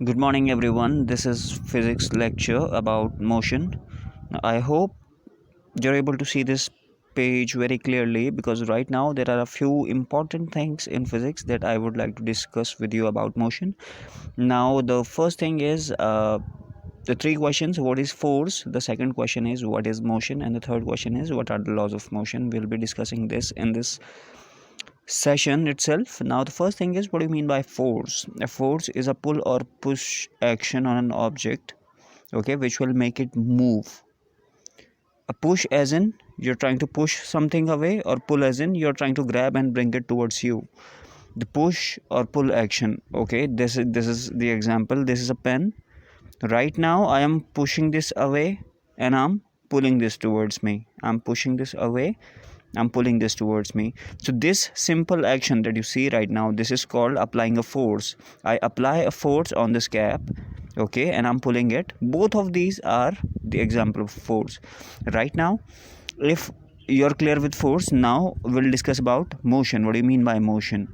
Good morning, everyone. This is physics lecture about motion. I hope you're able to see this page very clearly because right now there are a few important things in physics that I would like to discuss with you about motion. Now, the first thing is the three questions: what is force? The second question is what is motion, and the third question is what are the laws of motion. We'll be discussing this in this session itself. Now, the first thing is, what do you mean by force? A force is a pull or push action on an object, okay, which will make it move. A push as in you're trying to push something away, or pull as in you're trying to grab and bring it towards you. The push or pull action, okay, this is the example. This is a pen. Right now I am pushing this away and I'm pulling this towards me. I'm pushing this away, I'm pulling this towards me. So this simple action that you see right now, this is called applying a force. I apply a force on this cap, okay, and I'm pulling it. Both of these are the example of force. Right now, if you're clear with force, now we'll discuss about motion. What do you mean by motion?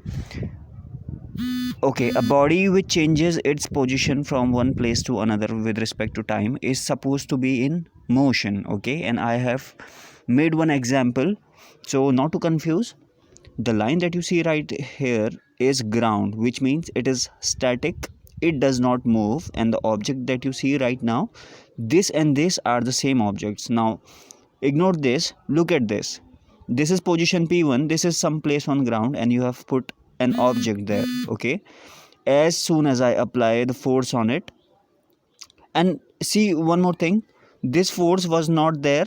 Okay, a body which changes its position from one place to another with respect to time is supposed to be in motion, okay, and I have made one example. So not to confuse, the line that you see right here is ground, which means it is static, it does not move. And the object that you see right now, this and this are the same objects. Now ignore this, look at this. This is position P1, this is some place on ground, and you have put an object there, okay. As soon as I apply the force on it, and see one more thing, this force was not there